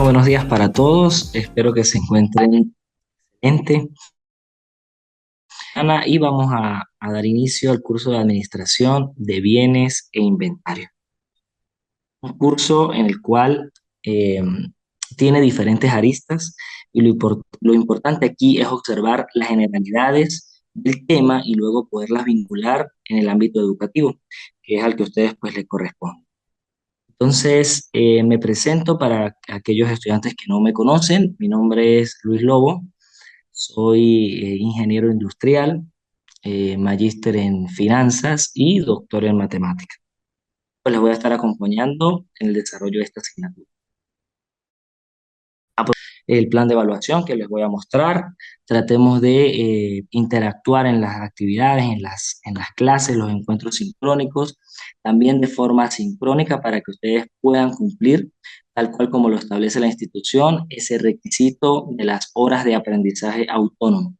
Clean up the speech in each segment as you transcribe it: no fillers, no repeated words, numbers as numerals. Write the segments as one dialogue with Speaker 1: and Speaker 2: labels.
Speaker 1: Buenos días para todos, espero que se encuentren excelente. Ana, y vamos a dar inicio al curso de Administración de Bienes e Inventario. Un curso en el cual eh, tiene diferentes aristas y lo importante aquí es observar las generalidades del tema y luego poderlas vincular en el ámbito educativo, que es al que a ustedes pues les corresponde. Entonces, me presento para aquellos estudiantes que no me conocen. Mi nombre es Luis Lobo. Soy ingeniero industrial, magíster en finanzas y doctor en matemáticas. Pues les voy a estar acompañando en el desarrollo de esta asignatura. El plan de evaluación que les voy a mostrar. Tratemos de interactuar en las actividades, en las clases, los encuentros sincrónicos, también de forma sincrónica para que ustedes puedan cumplir, tal cual como lo establece la institución, ese requisito de las horas de aprendizaje autónomo,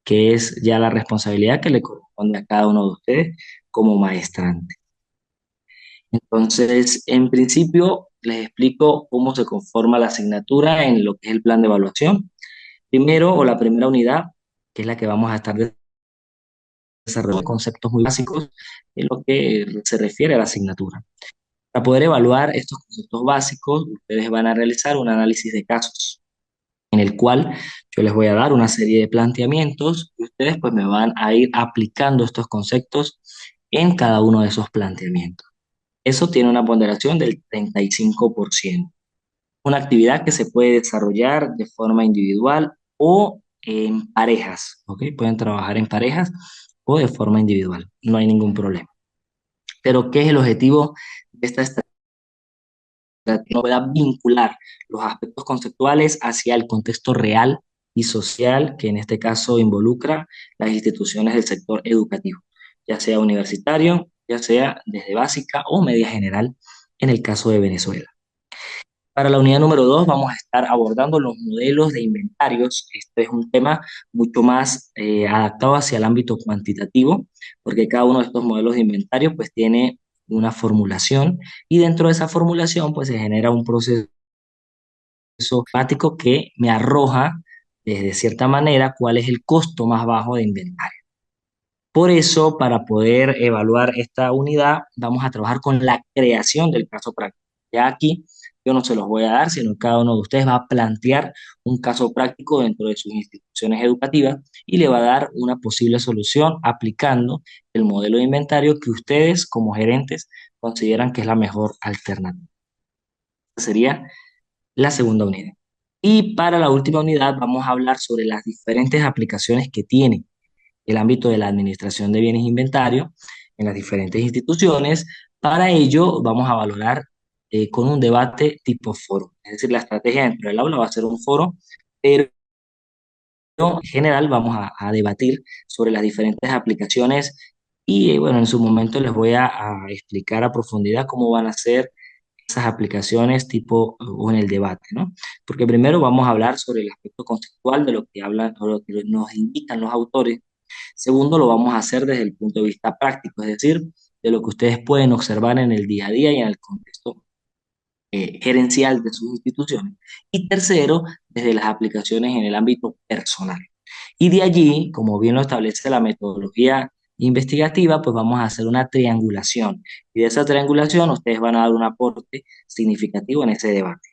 Speaker 1: que es ya la responsabilidad que le corresponde a cada uno de ustedes como maestrante. Entonces, en principio, les explico cómo se conforma la asignatura en lo que es el plan de evaluación. Primero, o la primera unidad, que es la que vamos a estar desarrollando conceptos muy básicos en lo que se refiere a la asignatura. Para poder evaluar estos conceptos básicos, ustedes van a realizar un análisis de casos, en el cual yo les voy a dar una serie de planteamientos y ustedes pues me van a ir aplicando estos conceptos en cada uno de esos planteamientos. Eso tiene una ponderación del 35%. Una actividad que se puede desarrollar de forma individual o en parejas, ¿ok? Pueden trabajar en parejas o de forma individual, no hay ningún problema. Pero, ¿qué es el objetivo de esta estrategia? No pueda vincular los aspectos conceptuales hacia el contexto real y social que en este caso involucra las instituciones del sector educativo, ya sea universitario, ya sea desde básica o media general en el caso de Venezuela. Para la unidad número 2 vamos a estar abordando los modelos de inventarios. Este es un tema mucho más adaptado hacia el ámbito cuantitativo, porque cada uno de estos modelos de inventario pues tiene una formulación y dentro de esa formulación pues se genera un proceso matemático que me arroja desde cierta manera cuál es el costo más bajo de inventario. Por eso, para poder evaluar esta unidad, vamos a trabajar con la creación del caso práctico. Ya aquí yo no se los voy a dar, sino cada uno de ustedes va a plantear un caso práctico dentro de sus instituciones educativas y le va a dar una posible solución aplicando el modelo de inventario que ustedes como gerentes consideran que es la mejor alternativa. Esa sería la segunda unidad. Y para la última unidad vamos a hablar sobre las diferentes aplicaciones que tiene el ámbito de la administración de bienes e inventario en las diferentes instituciones. Para ello, vamos a valorar con un debate tipo foro. Es decir, la estrategia dentro del aula va a ser un foro, pero en general vamos a debatir sobre las diferentes aplicaciones y bueno, en su momento les voy a explicar a profundidad cómo van a ser esas aplicaciones tipo o en el debate, ¿no? Porque primero vamos a hablar sobre el aspecto conceptual de lo que hablan o lo que nos indican los autores. Segundo, lo vamos a hacer desde el punto de vista práctico, es decir, de lo que ustedes pueden observar en el día a día y en el contexto gerencial de sus instituciones. Y tercero, desde las aplicaciones en el ámbito personal. Y de allí, como bien lo establece la metodología investigativa, pues vamos a hacer una triangulación. Y de esa triangulación ustedes van a dar un aporte significativo en ese debate.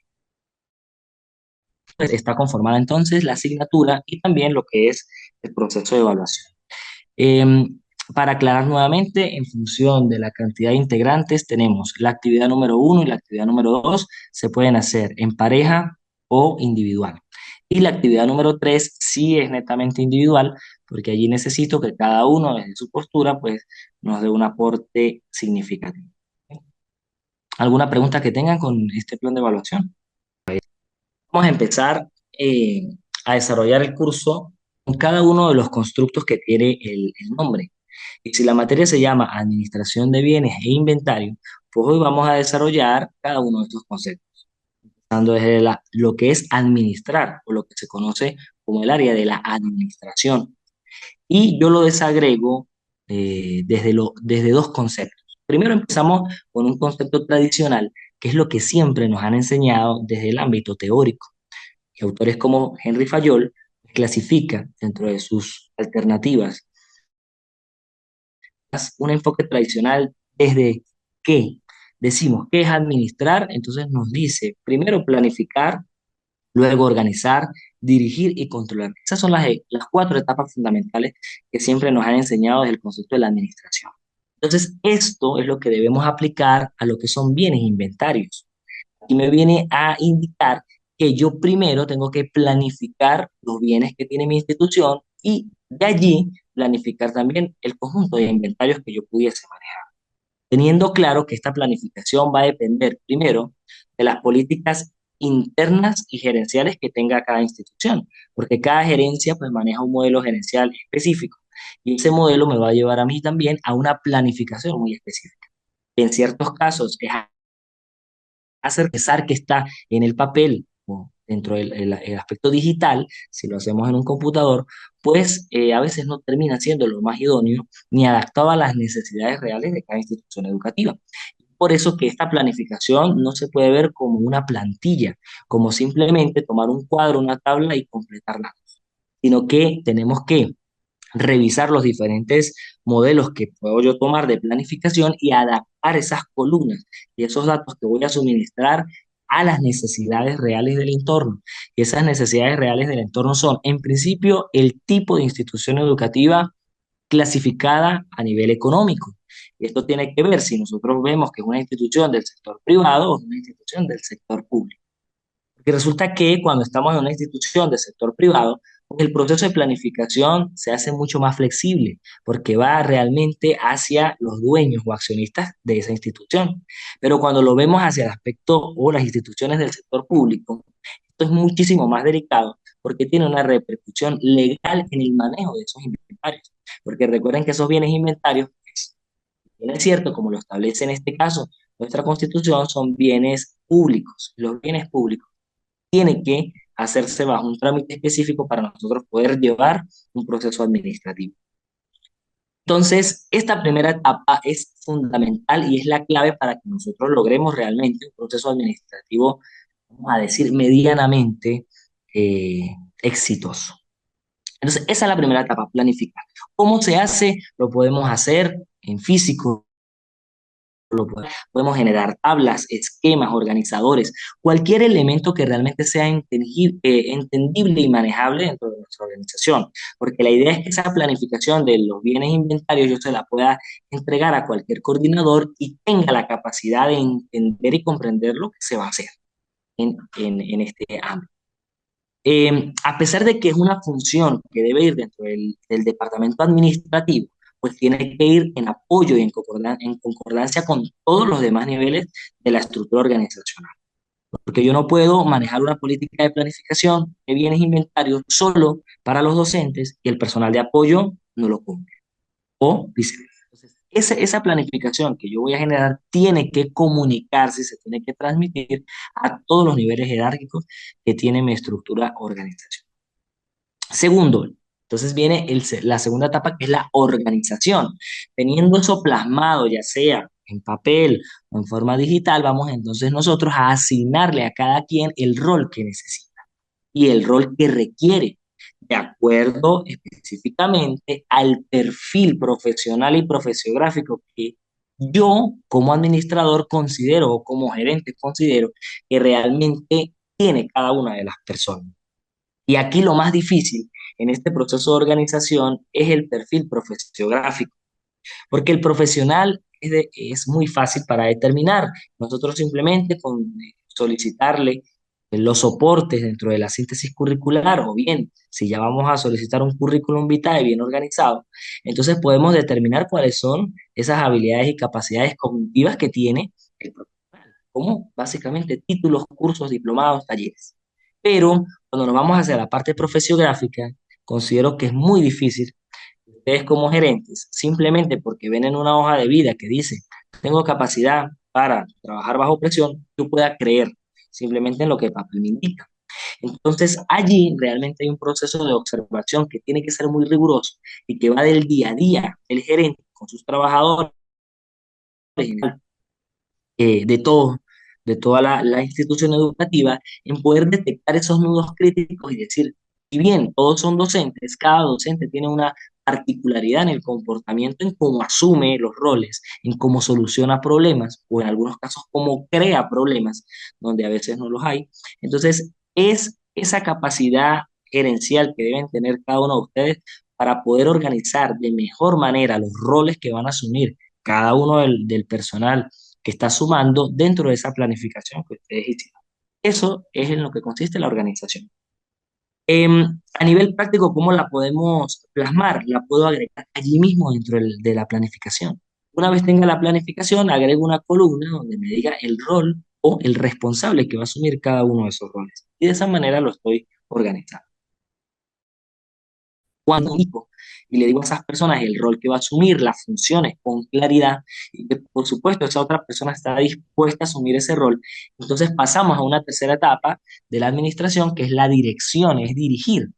Speaker 1: Pues está conformada entonces la asignatura y también lo que es el proceso de evaluación. Para aclarar nuevamente, en función de la cantidad de integrantes, tenemos la actividad número 1 y la actividad número 2 se pueden hacer en pareja o individual. Y la actividad número 3 sí es netamente individual, porque allí necesito que cada uno desde su postura pues nos dé un aporte significativo. ¿Alguna pregunta que tengan con este plan de evaluación? Vamos a empezar a desarrollar el curso con cada uno de los constructos que tiene el nombre. Y si la materia se llama Administración de Bienes e Inventario, pues hoy vamos a desarrollar cada uno de estos conceptos, empezando desde lo que es administrar o lo que se conoce como el área de la administración. Y yo lo desagrego desde dos conceptos. Primero empezamos con un concepto tradicional que es lo que siempre nos han enseñado desde el ámbito teórico. Y autores como Henry Fayol clasifica dentro de sus alternativas un enfoque tradicional desde qué decimos qué es administrar, entonces nos dice primero planificar, luego organizar, dirigir y controlar. Esas son las cuatro etapas fundamentales que siempre nos han enseñado desde el concepto de la administración. Entonces, esto es lo que debemos aplicar a lo que son bienes inventarios. Aquí me viene a indicar que yo primero tengo que planificar los bienes que tiene mi institución y de allí planificar también el conjunto de inventarios que yo pudiese manejar. Teniendo claro que esta planificación va a depender primero de las políticas internas y gerenciales que tenga cada institución, porque cada gerencia pues maneja un modelo gerencial específico y ese modelo me va a llevar a mí también a una planificación muy específica. En ciertos casos es hacer pensar que está en el papel o dentro del aspecto digital, si lo hacemos en un computador, pues a veces no termina siendo lo más idóneo ni adaptado a las necesidades reales de cada institución educativa. Por eso que esta planificación no se puede ver como una plantilla, como simplemente tomar un cuadro, una tabla y completarla, sino que tenemos que revisar los diferentes modelos que puedo yo tomar de planificación y adaptar esas columnas y esos datos que voy a suministrar a las necesidades reales del entorno. Y esas necesidades reales del entorno son, en principio, el tipo de institución educativa clasificada a nivel económico. Y esto tiene que ver si nosotros vemos que es una institución del sector privado o una institución del sector público. Porque resulta que cuando estamos en una institución del sector privado, pues el proceso de planificación se hace mucho más flexible, porque va realmente hacia los dueños o accionistas de esa institución. Pero cuando lo vemos hacia el aspecto o las instituciones del sector público, esto es muchísimo más delicado, porque tiene una repercusión legal en el manejo de esos inventarios. Porque recuerden que esos bienes inventarios, pues, bien es cierto, como lo establece en este caso nuestra Constitución, son bienes públicos. Los bienes públicos tiene que hacerse bajo un trámite específico para nosotros poder llevar un proceso administrativo. Entonces, esta primera etapa es fundamental y es la clave para que nosotros logremos realmente un proceso administrativo, vamos a decir, medianamente eh, exitoso. Entonces, esa es la primera etapa, planificar. ¿Cómo se hace? Lo podemos hacer en físico, podemos generar tablas, esquemas, organizadores, cualquier elemento que realmente sea entendible y manejable dentro de nuestra organización. Porque la idea es que esa planificación de los bienes inventarios yo se la pueda entregar a cualquier coordinador y tenga la capacidad de entender y comprender lo que se va a hacer en este ámbito. A pesar de que es una función que debe ir dentro del departamento administrativo, pues tiene que ir en apoyo y en concordancia con todos los demás niveles de la estructura organizacional. Porque yo no puedo manejar una política de planificación de bienes inventarios solo para los docentes y el personal de apoyo no lo cumple o viceversa. Entonces, esa planificación que yo voy a generar tiene que comunicarse, se tiene que transmitir a todos los niveles jerárquicos que tiene mi estructura organizacional. Segundo, entonces viene la segunda etapa que es la organización. Teniendo eso plasmado, ya sea en papel o en forma digital, vamos entonces nosotros a asignarle a cada quien el rol que necesita y el rol que requiere, de acuerdo específicamente al perfil profesional y profesiográfico que yo como administrador considero o como gerente considero que realmente tiene cada una de las personas. Y aquí lo más difícil en este proceso de organización es el perfil profesiográfico, porque el profesional es muy fácil para determinar. Nosotros simplemente con solicitarle los soportes dentro de la síntesis curricular, o bien, si ya vamos a solicitar un currículum vitae bien organizado, entonces podemos determinar cuáles son esas habilidades y capacidades cognitivas que tiene el profesional, como básicamente títulos, cursos, diplomados, talleres. Pero cuando nos vamos hacia la parte profesiográfica, considero que es muy difícil que ustedes como gerentes, simplemente porque ven en una hoja de vida que dice, tengo capacidad para trabajar bajo presión, tú puedas creer simplemente en lo que el papel me indica. Entonces, allí realmente hay un proceso de observación que tiene que ser muy riguroso y que va del día a día el gerente con sus trabajadores, de todo, de toda la institución educativa en poder detectar esos nudos críticos y decir, si bien todos son docentes, cada docente tiene una particularidad en el comportamiento, en cómo asume los roles, en cómo soluciona problemas o en algunos casos cómo crea problemas, donde a veces no los hay. Entonces, es esa capacidad gerencial que deben tener cada uno de ustedes para poder organizar de mejor manera los roles que van a asumir cada uno del personal que está sumando dentro de esa planificación que ustedes hicieron. Eso es en lo que consiste la organización. A nivel práctico, ¿cómo la podemos plasmar? La puedo agregar allí mismo dentro de la planificación. Una vez tenga la planificación, agrego una columna donde me diga el rol o el responsable que va a asumir cada uno de esos roles. Y de esa manera lo estoy organizando. Cuando único y le digo a esas personas el rol que va a asumir, las funciones con claridad y que por supuesto esa otra persona está dispuesta a asumir ese rol, entonces pasamos a una tercera etapa de la administración que es la dirección, es dirigir.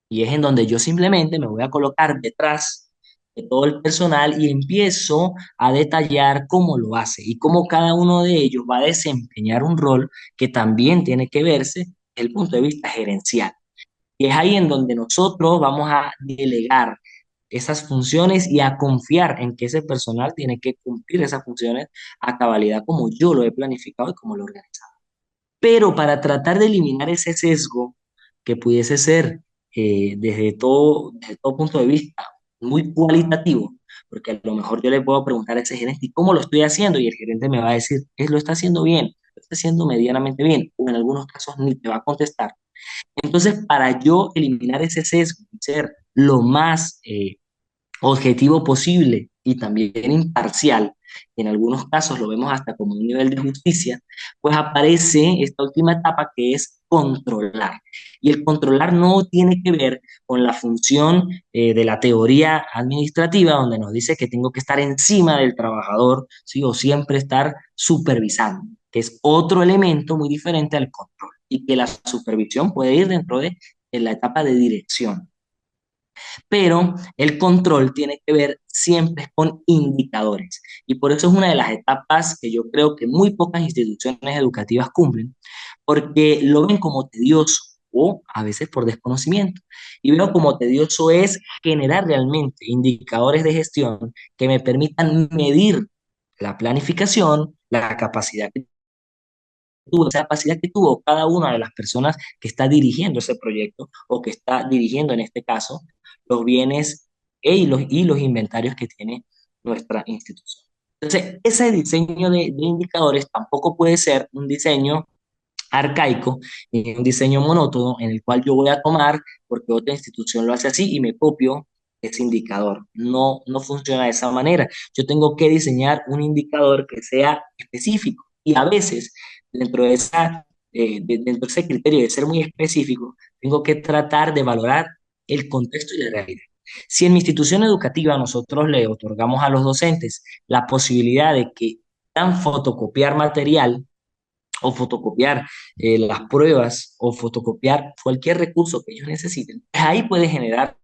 Speaker 1: Y es en donde yo simplemente me voy a colocar detrás de todo el personal y empiezo a detallar cómo lo hace y cómo cada uno de ellos va a desempeñar un rol que también tiene que verse desde el punto de vista gerencial. Y es ahí en donde nosotros vamos a delegar esas funciones y a confiar en que ese personal tiene que cumplir esas funciones a cabalidad como yo lo he planificado y como lo he organizado. Pero para tratar de eliminar ese sesgo que pudiese ser desde todo punto de vista muy cualitativo, porque a lo mejor yo le puedo preguntar a ese gerente, ¿y cómo lo estoy haciendo? Y el gerente me va a decir, lo está haciendo bien, lo está haciendo medianamente bien, o en algunos casos ni te va a contestar. Entonces, para yo eliminar ese sesgo y ser lo más objetivo posible y también imparcial, en algunos casos lo vemos hasta como un nivel de justicia, pues aparece esta última etapa que es controlar. Y el controlar no tiene que ver con la función de la teoría administrativa, donde nos dice que tengo que estar encima del trabajador, ¿sí? O siempre estar supervisando, que es otro elemento muy diferente al control y que la supervisión puede ir dentro de la etapa de dirección. Pero el control tiene que ver siempre con indicadores. Y por eso es una de las etapas que yo creo que muy pocas instituciones educativas cumplen, porque lo ven como tedioso o a veces por desconocimiento. Y veo como tedioso es generar realmente indicadores de gestión que me permitan medir la planificación, la capacidad que tuvo, esa capacidad que tuvo cada una de las personas que está dirigiendo ese proyecto o que está dirigiendo en este caso los bienes y los inventarios que tiene nuestra institución. Entonces, ese diseño de indicadores tampoco puede ser un diseño arcaico, un diseño monótono en el cual yo voy a tomar porque otra institución lo hace así y me copio ese indicador. No, no funciona de esa manera. Yo tengo que diseñar un indicador que sea específico y a veces dentro de dentro de ese criterio de ser muy específico, tengo que tratar de valorar el contexto y la realidad. Si en mi institución educativa nosotros le otorgamos a los docentes la posibilidad de que puedan fotocopiar material o fotocopiar las pruebas o fotocopiar cualquier recurso que ellos necesiten, pues ahí puede generarse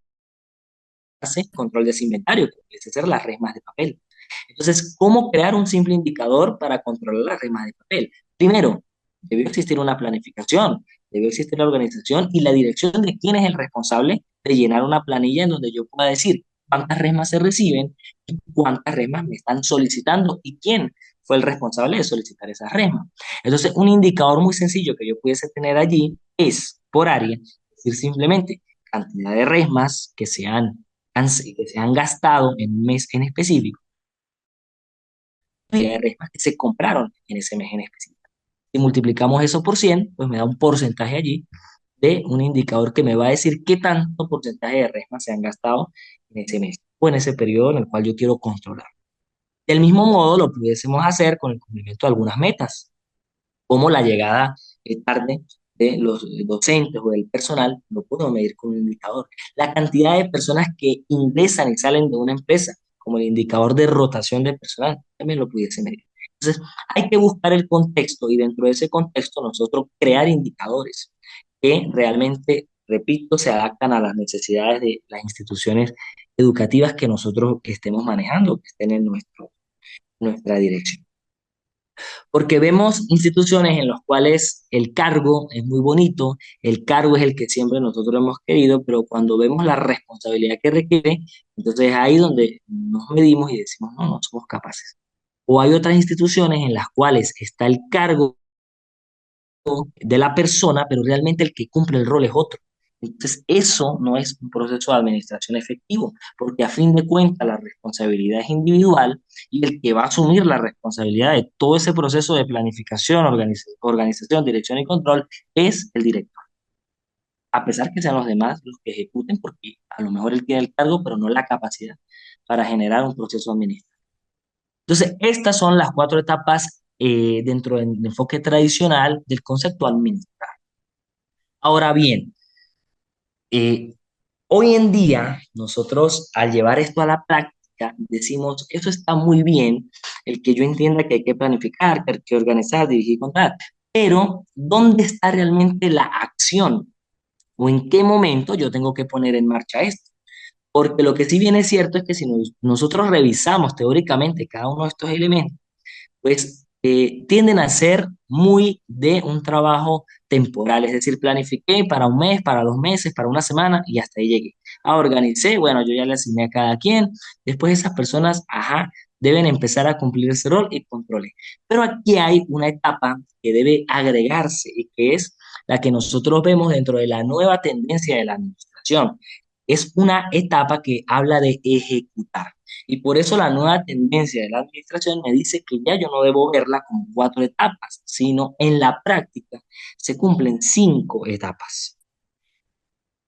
Speaker 1: control de ese inventario, que puede ser las resmas de papel. Entonces, ¿cómo crear un simple indicador para controlar las resmas de papel? Primero, debió existir una planificación, debió existir la organización y la dirección de quién es el responsable de llenar una planilla en donde yo pueda decir cuántas resmas se reciben y cuántas resmas me están solicitando y quién fue el responsable de solicitar esas resmas. Entonces, un indicador muy sencillo que yo pudiese tener allí es por área, es decir, simplemente cantidad de resmas que se han gastado en un mes en específico de resmas que se compraron en ese mes en específico. Si multiplicamos eso por 100, pues me da un porcentaje allí de un indicador que me va a decir qué tanto porcentaje de resmas se han gastado en ese mes o en ese periodo en el cual yo quiero controlar. Del mismo modo, lo pudiésemos hacer con el cumplimiento de algunas metas, como la llegada tarde de los docentes o del personal, lo puedo medir con un indicador. La cantidad de personas que ingresan y salen de una empresa, como el indicador de rotación de personal, también lo pudiese medir. Entonces, hay que buscar el contexto y dentro de ese contexto nosotros crear indicadores que realmente, repito, se adaptan a las necesidades de las instituciones educativas que nosotros estemos manejando, que estén en nuestra dirección. Porque vemos instituciones en las cuales el cargo es muy bonito, el cargo es el que siempre nosotros hemos querido, pero cuando vemos la responsabilidad que requiere, entonces es ahí donde nos medimos y decimos, no, no somos capaces. O hay otras instituciones en las cuales está el cargo de la persona, pero realmente el que cumple el rol es otro. Entonces, eso no es un proceso de administración efectivo, porque a fin de cuentas la responsabilidad es individual y el que va a asumir la responsabilidad de todo ese proceso de planificación, organización, dirección y control es el director. A pesar que sean los demás los que ejecuten, porque a lo mejor él tiene el cargo, pero no la capacidad para generar un proceso administrativo. Entonces, estas son las cuatro etapas dentro del enfoque tradicional del concepto administrativo. Ahora bien, eh, hoy en día nosotros al llevar esto a la práctica decimos, eso está muy bien, el que yo entienda que hay que planificar, que hay que organizar, dirigir y controlar, pero ¿dónde está realmente la acción? ¿O en qué momento yo tengo que poner en marcha esto? Porque lo que sí bien es cierto es que si nosotros revisamos teóricamente cada uno de estos elementos, pues tienden a ser muy de un trabajo temporal, es decir, planifiqué para un mes, para 2 meses, para una semana y hasta ahí llegué. Organicé, bueno, yo ya le asigné a cada quien, después esas personas, ajá, deben empezar a cumplir ese rol y controles. Pero aquí hay una etapa que debe agregarse y que es la que nosotros vemos dentro de la nueva tendencia de la administración. Es una etapa que habla de ejecutar. Y por eso la nueva tendencia de la administración me dice que ya yo no debo verla como cuatro etapas, sino en la práctica se cumplen 5 etapas.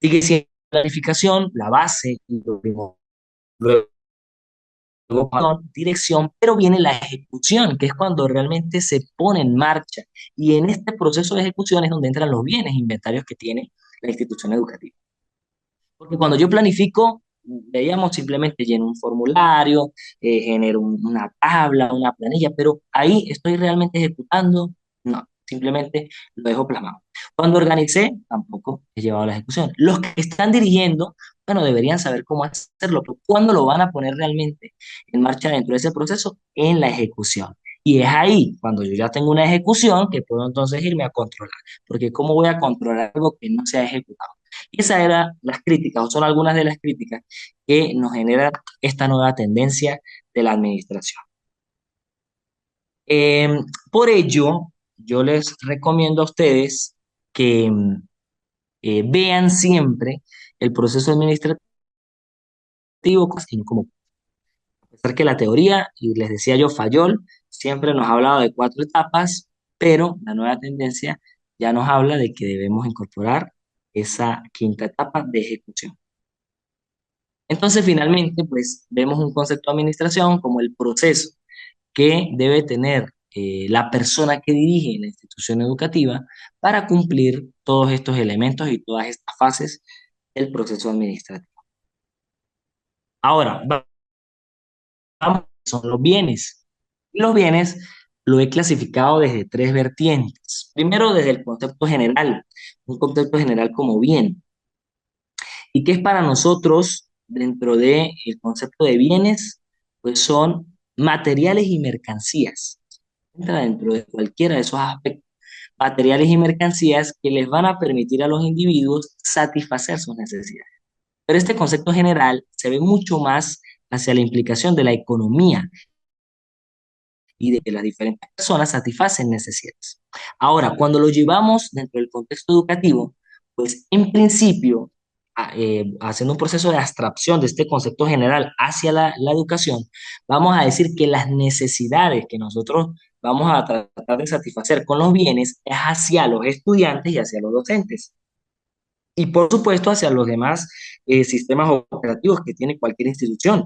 Speaker 1: Sigue siendo la planificación, la base, y luego dirección, pero viene la ejecución, que es cuando realmente se pone en marcha. Y en este proceso de ejecución es donde entran los bienes inventarios que tiene la institución educativa. Porque cuando yo planifico, veíamos simplemente lleno un formulario, genero una tabla, una planilla, pero ahí estoy realmente ejecutando, no, simplemente lo dejo plasmado. Cuando organicé, tampoco he llevado a la ejecución. Los que están dirigiendo, bueno, deberían saber cómo hacerlo, pero ¿cuándo lo van a poner realmente en marcha dentro de ese proceso? En la ejecución. Y es ahí, cuando yo ya tengo una ejecución, que puedo entonces irme a controlar. Porque ¿cómo voy a controlar algo que no se ha ejecutado? Y esas eran las críticas, o son algunas de las críticas que nos genera esta nueva tendencia de la administración. Eh, por ello, yo les recomiendo a ustedes que vean siempre el proceso administrativo como, a pesar que la teoría, y les decía yo, Fayol, siempre nos ha hablado de 4 etapas, pero la nueva tendencia ya nos habla de que debemos incorporar esa quinta etapa de ejecución. Entonces, finalmente, pues vemos un concepto de administración como el proceso que debe tener la persona que dirige la institución educativa para cumplir todos estos elementos y todas estas fases del proceso administrativo. Ahora, vamos, son los bienes. Y los bienes lo he clasificado desde 3 vertientes. Primero, desde el concepto general, un concepto general como bien. ¿Y qué es para nosotros dentro del concepto de bienes? Pues son materiales y mercancías. Entra dentro de cualquiera de esos aspectos. Materiales y mercancías que les van a permitir a los individuos satisfacer sus necesidades. Pero este concepto general se ve mucho más hacia la implicación de la economía y de que las diferentes personas satisfacen necesidades. Ahora, cuando lo llevamos dentro del contexto educativo, pues en principio, haciendo un proceso de abstracción de este concepto general hacia la educación, vamos a decir que las necesidades que nosotros vamos a tratar de satisfacer con los bienes es hacia los estudiantes y hacia los docentes. Y por supuesto hacia los demás sistemas operativos que tiene cualquier institución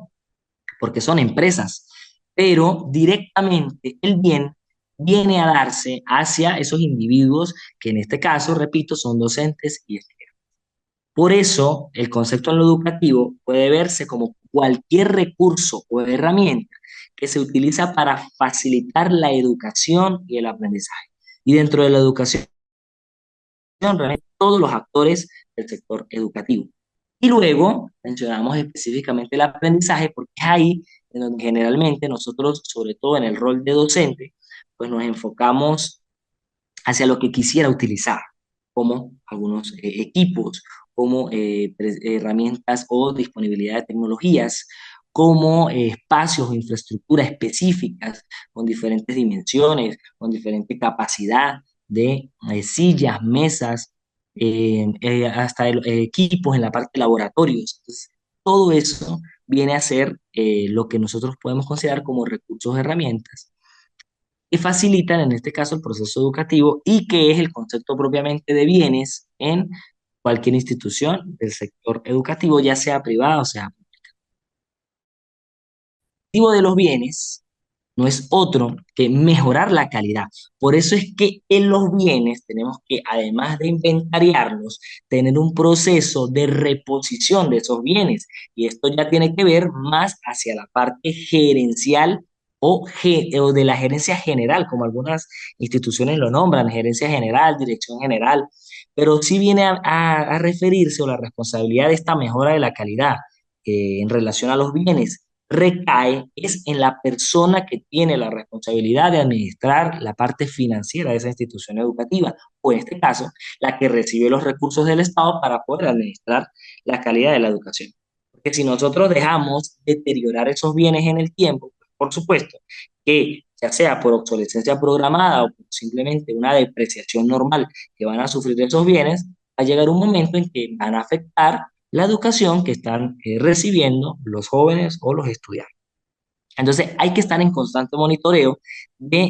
Speaker 1: porque son empresas, pero directamente el bien viene a darse hacia esos individuos que en este caso, repito, son docentes y estudiantes. Por eso, el concepto en lo educativo puede verse como cualquier recurso o herramienta que se utiliza para facilitar la educación y el aprendizaje. Y dentro de la educación, realmente todos los actores del sector educativo. Y luego mencionamos específicamente el aprendizaje porque es ahí en donde generalmente nosotros, sobre todo en el rol de docente, pues nos enfocamos hacia lo que quisiera utilizar, como algunos equipos, como herramientas o disponibilidad de tecnologías, como espacios o infraestructura específicas con diferentes dimensiones, con diferente capacidad de sillas, mesas, hasta equipos en la parte de laboratorios. Entonces, todo eso viene a ser lo que nosotros podemos considerar como recursos, herramientas que facilitan en este caso el proceso educativo y que es el concepto propiamente de bienes en cualquier institución del sector educativo, ya sea privado o sea. El objetivo de los bienes no es otro que mejorar la calidad. Por eso es que en los bienes tenemos que, además de inventariarlos, tener un proceso de reposición de esos bienes. Y esto ya tiene que ver más hacia la parte gerencial o de la gerencia general, como algunas instituciones lo nombran, gerencia general, dirección general, pero sí viene a referirse o la responsabilidad de esta mejora de la calidad en relación a los bienes recae es en la persona que tiene la responsabilidad de administrar la parte financiera de esa institución educativa, o en este caso, la que recibe los recursos del Estado para poder administrar la calidad de la educación. Porque si nosotros dejamos deteriorar esos bienes en el tiempo, pues, por supuesto que ya sea por obsolescencia programada o por simplemente una depreciación normal que van a sufrir esos bienes, va a llegar un momento en que van a afectar la educación que están recibiendo los jóvenes o los estudiantes. Entonces hay que estar en constante monitoreo de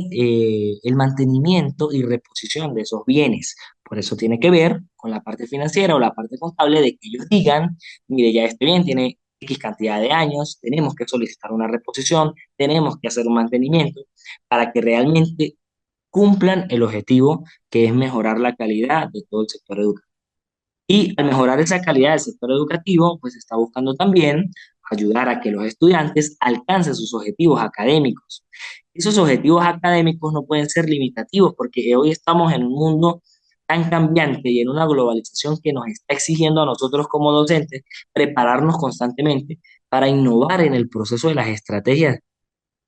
Speaker 1: el mantenimiento y reposición de esos bienes. Por eso tiene que ver con la parte financiera o la parte contable de que ellos digan, mire, ya este bien tiene X cantidad de años, tenemos que solicitar una reposición, tenemos que hacer un mantenimiento para que realmente cumplan el objetivo que es mejorar la calidad de todo el sector educativo. Y al mejorar esa calidad del sector educativo, pues está buscando también ayudar a que los estudiantes alcancen sus objetivos académicos. Esos objetivos académicos no pueden ser limitativos porque hoy estamos en un mundo tan cambiante y en una globalización que nos está exigiendo a nosotros como docentes prepararnos constantemente para innovar en el proceso de las estrategias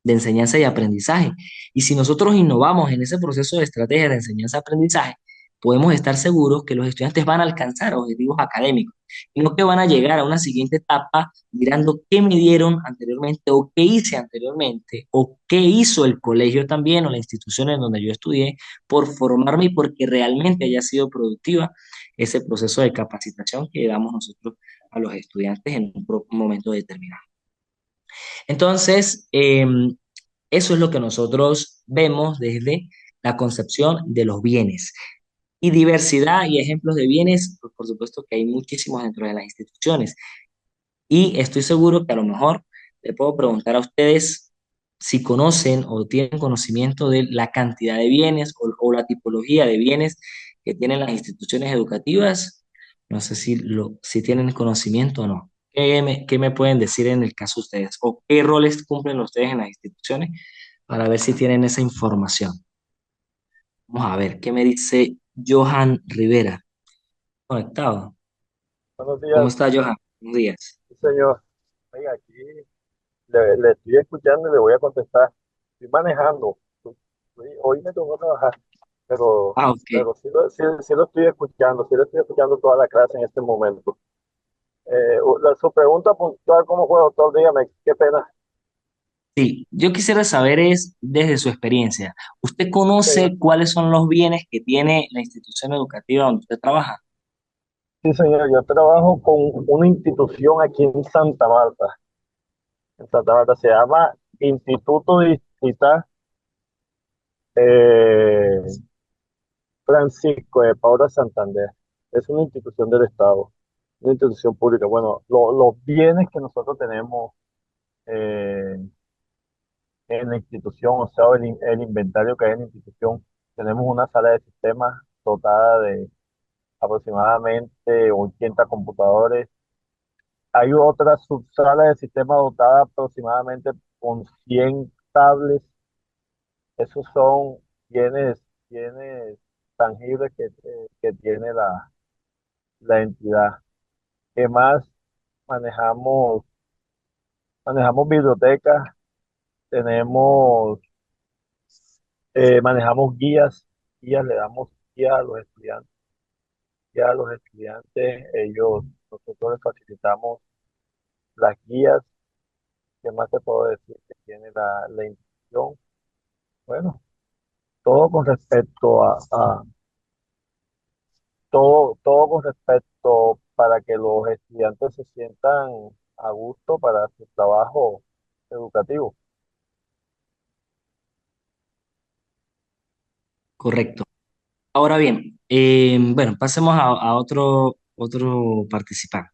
Speaker 1: de enseñanza y aprendizaje. Y si nosotros innovamos en ese proceso de estrategia de enseñanza-aprendizaje, podemos estar seguros que los estudiantes van a alcanzar objetivos académicos y no que van a llegar a una siguiente etapa mirando qué me dieron anteriormente o qué hice anteriormente o qué hizo el colegio también o la institución en donde yo estudié por formarme y porque realmente haya sido productiva ese proceso de capacitación que damos nosotros a los estudiantes en un momento determinado. Entonces, eso es lo que nosotros vemos desde la concepción de los bienes. Y diversidad y ejemplos de bienes, pues por supuesto que hay muchísimos dentro de las instituciones. Y estoy seguro que a lo mejor le puedo preguntar a ustedes si conocen o tienen conocimiento de la cantidad de bienes o la tipología de bienes que tienen las instituciones educativas. No sé si tienen conocimiento o no. Qué me pueden decir en el caso de ustedes? ¿O qué roles cumplen ustedes en las instituciones para ver si tienen esa información? Vamos a ver, ¿qué me dice Johan Rivera? Conectado.
Speaker 2: Buenos
Speaker 1: ¿Cómo
Speaker 2: días,
Speaker 1: está, Johan? Buenos días.
Speaker 2: sí, señor. Oiga, aquí le estoy escuchando y le voy a contestar. Estoy manejando. Hoy me tocó trabajar, pero,
Speaker 1: Ah, ok.
Speaker 2: pero sí lo estoy escuchando, sí lo estoy escuchando toda la clase en este momento. Su pregunta puntual, ¿cómo fue, doctor? Dígame, qué pena.
Speaker 1: Sí, yo quisiera saber es, desde su experiencia, ¿usted
Speaker 2: Sí, señor.
Speaker 1: conoce cuáles son los bienes que tiene la institución educativa donde usted trabaja?
Speaker 2: Sí, señor, yo trabajo con una institución aquí en Santa Marta. En Santa Marta se llama Instituto Distrital eh, Francisco de Paula Santander. Es una institución del Estado, una institución pública. Bueno, los bienes que nosotros tenemos eh, en la institución, o sea, el inventario que hay en la institución, tenemos una sala de sistemas dotada de aproximadamente 80 computadores. Hay otra subsala de sistemas dotada aproximadamente con 100 tablets. Esos son bienes tangibles que tiene la entidad. ¿Qué más? Manejamos, manejamos bibliotecas, tenemos Manejamos guías, le damos guías a los estudiantes, nosotros les facilitamos las guías. ¿Qué más te puedo decir? Que tiene la institución. Bueno, todo con respecto todo con respecto para que los estudiantes se sientan a gusto para su trabajo educativo.
Speaker 1: Correcto. Ahora bien, bueno, pasemos a otro participante.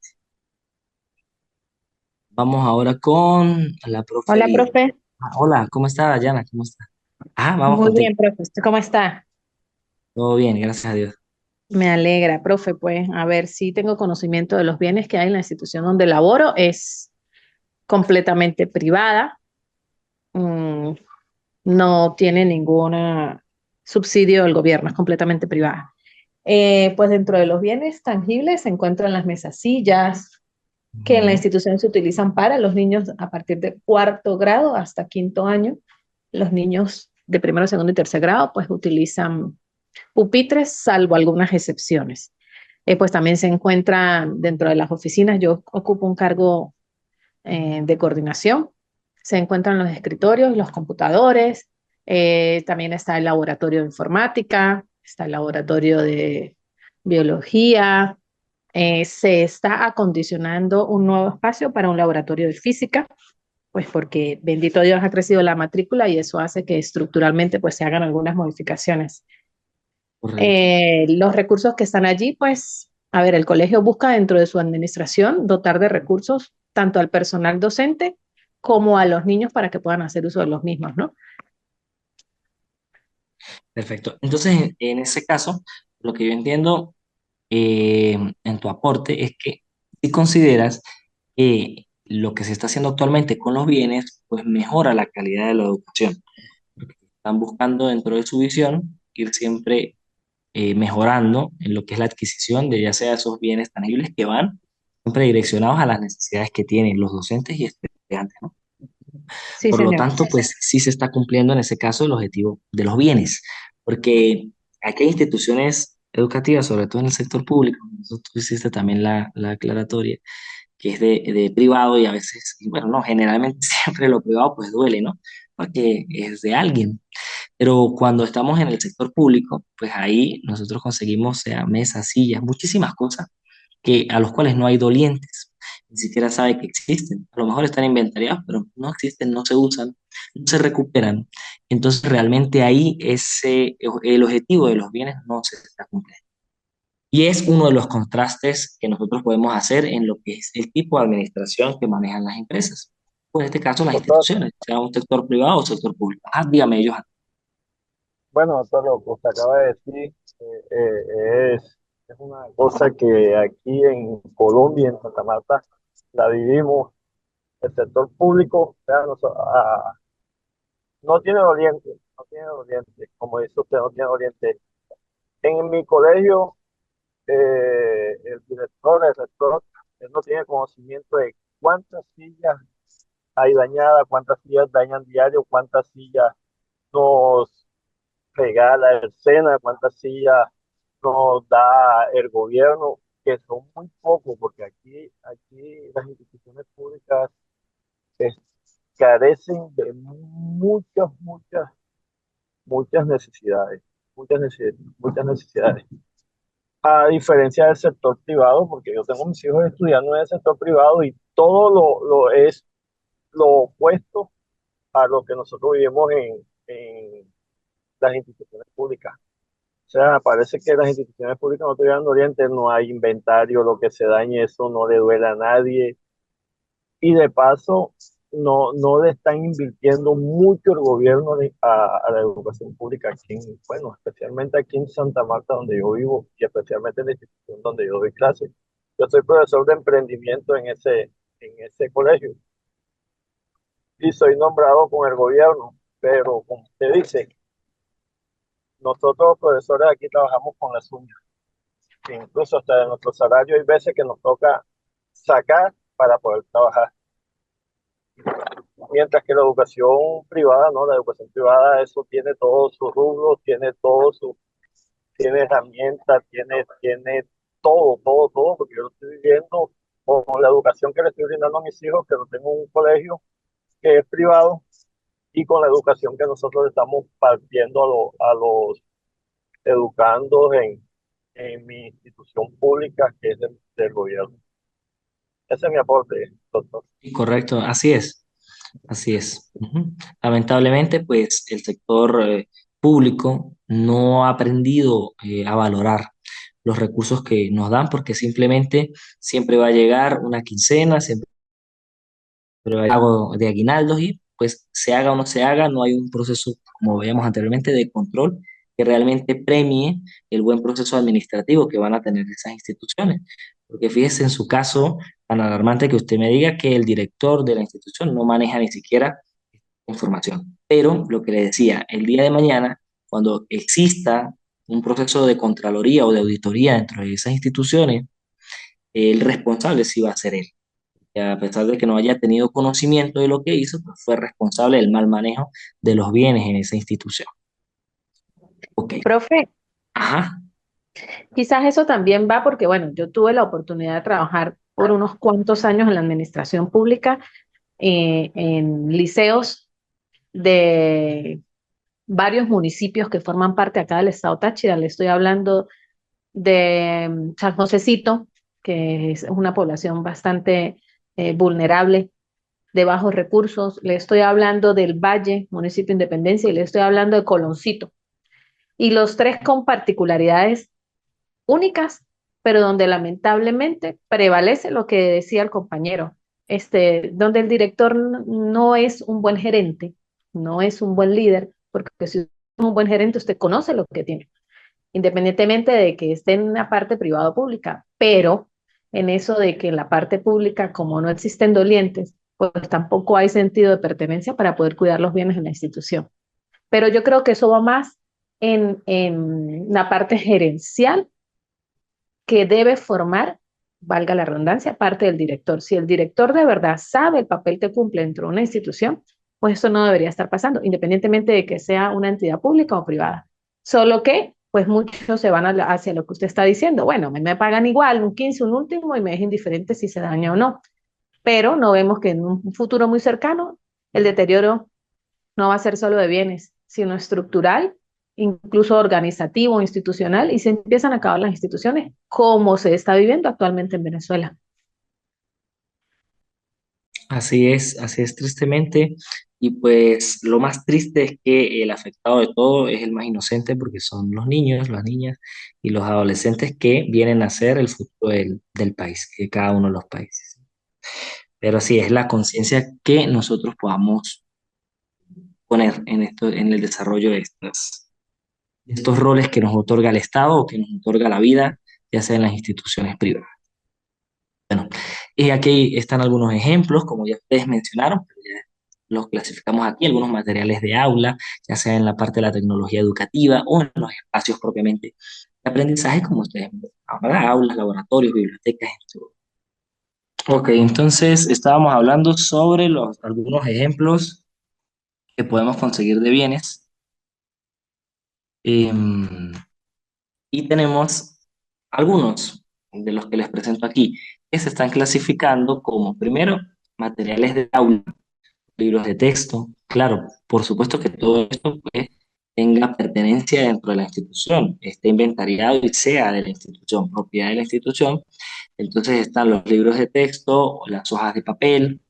Speaker 1: Vamos ahora con la profe
Speaker 3: Hola,
Speaker 1: Lidia.
Speaker 3: profe.
Speaker 1: Hola, ¿cómo está, Dayana? ¿Cómo está? Ah, vamos
Speaker 3: Muy
Speaker 1: contigo.
Speaker 3: bien, profe. ¿Usted cómo está?
Speaker 1: Todo bien, gracias a Dios.
Speaker 3: Me alegra, profe. Pues, a ver, sí tengo conocimiento de los bienes que hay en la institución donde laboro. Es completamente privada. mm, no tiene ningún subsidio del gobierno, es completamente privada. Pues dentro de los bienes tangibles se encuentran las mesas sillas, que en la
Speaker 1: Ujú.
Speaker 3: institución se utilizan para los niños a partir de cuarto grado hasta quinto año. Los niños de primero, segundo y tercer grado, pues utilizan pupitres, salvo algunas excepciones. Pues también se encuentra dentro de las oficinas, yo ocupo un cargo de coordinación, se encuentran los escritorios, los computadores, también está el laboratorio de informática, está el laboratorio de biología, se está acondicionando un nuevo espacio para un laboratorio de física, pues porque bendito Dios ha crecido la matrícula y eso hace que estructuralmente pues se hagan algunas modificaciones.
Speaker 1: Correcto.
Speaker 3: Los recursos que están allí, pues, a ver, el colegio busca dentro de su administración dotar de recursos tanto al personal docente como a los niños para que puedan hacer uso de los mismos, ¿no?
Speaker 1: Perfecto. Entonces, en ese caso, lo que yo entiendo en tu aporte es que si consideras que lo que se está haciendo actualmente con los bienes, pues mejora la calidad de la educación. Porque están buscando dentro de su visión ir siempre mejorando en lo que es la adquisición de ya sea esos bienes tangibles que van siempre direccionados a las necesidades que tienen los docentes y estudiantes, ¿no?
Speaker 3: Sí,
Speaker 1: Por lo
Speaker 3: señor.
Speaker 1: tanto, pues sí se está cumpliendo en ese caso el objetivo de los bienes, porque aquí hay instituciones educativas, sobre todo en el sector público, eso tú hiciste también la aclaratoria, que es de privado y a veces, y bueno, no, generalmente siempre lo privado pues duele, ¿no? Porque es de alguien. Pero cuando estamos en el sector público, pues ahí nosotros conseguimos, sea mesas, sillas, muchísimas cosas que, a los cuales no hay dolientes, ni siquiera sabe que existen. A lo mejor están inventariados, pero no existen, no se usan, no se recuperan. Entonces realmente ahí el objetivo de los bienes no se está cumpliendo. Y es uno de los contrastes que nosotros podemos hacer en lo que es el tipo de administración que manejan las empresas. O en este caso, las
Speaker 2: Doctor,
Speaker 1: instituciones, sea un sector privado o sector público. Ah, dígame ellos.
Speaker 2: bueno, doctor, lo que usted acaba de decir es una cosa que aquí en Colombia, en Santa Marta, la vivimos. El sector público, o sea, no tiene oriente, no tiene oriente, como dice usted, no tiene oriente. En mi colegio, el director, el rector, él no tiene conocimiento de cuántas sillas hay dañadas, cuántas sillas dañan diario, cuántas sillas nos regala el SENA, cuántas sillas nos da el gobierno, que son muy pocos, porque aquí las instituciones públicas eh, carecen de muchas necesidades, muchas necesidades. A diferencia del sector privado, porque yo tengo mis hijos estudiando en el sector privado y todo lo es lo opuesto a lo que nosotros vivimos en las instituciones públicas. O sea, parece que las instituciones públicas no te dan oriente, no hay inventario, lo que se dañe, eso no le duele a nadie. Y de paso, no le están invirtiendo mucho el gobierno a la educación pública aquí, bueno, especialmente aquí en Santa Marta, donde yo vivo, y especialmente en la institución donde yo doy clases. Yo soy profesor de emprendimiento en ese colegio y soy nombrado con el gobierno, pero como usted dice, nosotros los profesores aquí trabajamos con las uñas, que incluso hasta de nuestro salario hay veces que nos toca sacar para poder trabajar. mientras que la educación privada, ¿no? La educación privada, eso tiene todos sus rubros, tiene herramientas, tiene todo, porque yo lo estoy viviendo con la educación que le estoy brindando a mis hijos, que no tengo un colegio que es privado, y con la educación que nosotros estamos partiendo a los educandos en mi institución pública, que es del gobierno. Ese es mi aporte, doctor.
Speaker 1: Sí, correcto, así es, así es. Ujú. Lamentablemente, pues el sector público no ha aprendido a valorar los recursos que nos dan porque simplemente siempre va a llegar una quincena, siempre pago de aguinaldos y pues se haga o no se haga, no hay un proceso, como veíamos anteriormente, de control que realmente premie el buen proceso administrativo que van a tener esas instituciones. Porque fíjese en su caso tan alarmante que usted me diga que el director de la institución no maneja ni siquiera información. Pero lo que le decía, el día de mañana, cuando exista un proceso de contraloría o de auditoría dentro de esas instituciones, el responsable sí va a ser él que a pesar de que no haya tenido conocimiento de lo que hizo, pues fue responsable del mal manejo de los bienes en esa institución. Ok,
Speaker 3: Profe,
Speaker 1: ajá,
Speaker 3: quizás eso también va porque, bueno, yo tuve la oportunidad de trabajar por unos cuantos años en la administración pública, en liceos de varios municipios que forman parte acá del estado Táchira. Le estoy hablando de San Josecito, que es una población bastante vulnerable, de bajos recursos. Le estoy hablando del Valle, municipio de Independencia, y le estoy hablando de Coloncito. Y los tres con particularidades únicas, pero donde lamentablemente prevalece lo que decía el compañero, donde el director no es un buen gerente, no es un buen líder, porque si es un buen gerente, usted conoce lo que tiene, independientemente de que esté en una parte privada o pública, pero en eso de que en la parte pública, como no existen dolientes, pues tampoco hay sentido de pertenencia para poder cuidar los bienes de la institución. Pero yo creo que eso va más en la parte gerencial que debe formar, valga la redundancia, parte del director. Si el director de verdad sabe el papel que cumple dentro de una institución, pues eso no debería estar pasando, independientemente de que sea una entidad pública o privada. Solo que, pues muchos se van hacia lo que usted está diciendo. Bueno, me pagan igual, un 15, un último, y me es indiferente si se daña o no. Pero no vemos que en un futuro muy cercano el deterioro no va a ser solo de bienes, sino estructural, incluso organizativo, institucional, y se empiezan a acabar las instituciones, como se está viviendo actualmente en Venezuela.
Speaker 1: así es tristemente. Y pues lo más triste es que el afectado de todo es el más inocente porque son los niños, las niñas y los adolescentes que vienen a ser el futuro del país, de cada uno de los países. Pero sí, es la conciencia que nosotros podamos poner en esto, en el desarrollo de estos roles que nos otorga el Estado o que nos otorga la vida, ya sea en las instituciones privadas. Bueno, y aquí están algunos ejemplos, como ya ustedes mencionaron, pero ya los clasificamos aquí, algunos materiales de aula, ya sea en la parte de la tecnología educativa o en los espacios propiamente de aprendizaje, como ustedes mencionaron, ¿verdad? Aulas, laboratorios, bibliotecas, entre otros. Ok, entonces estábamos hablando sobre algunos ejemplos que podemos conseguir de bienes. Em, Y tenemos algunos de los que les presento aquí, que se están clasificando como, primero, materiales de aula, libros de texto. Claro, por supuesto que todo esto pues, tenga pertenencia dentro de la institución, esté inventariado y sea de la institución, propiedad de la institución. Entonces están los libros de texto, las hojas de papel,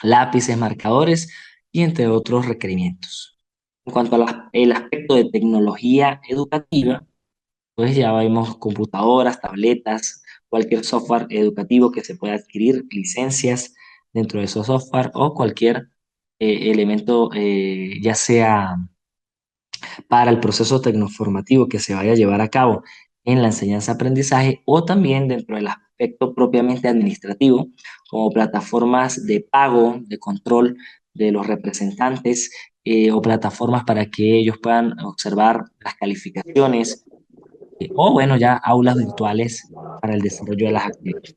Speaker 1: lápices, marcadores y entre otros requerimientos. En cuanto al aspecto de tecnología educativa, pues ya vemos computadoras, tabletas, cualquier software educativo que se pueda adquirir, licencias dentro de esos software o cualquier elemento, ya sea para el proceso tecnoformativo que se vaya a llevar a cabo en la enseñanza-aprendizaje o también dentro del aspecto propiamente administrativo, como plataformas de pago, de control de los representantes o plataformas para que ellos puedan observar las calificaciones o bueno, ya aulas virtuales para el desarrollo de las actividades.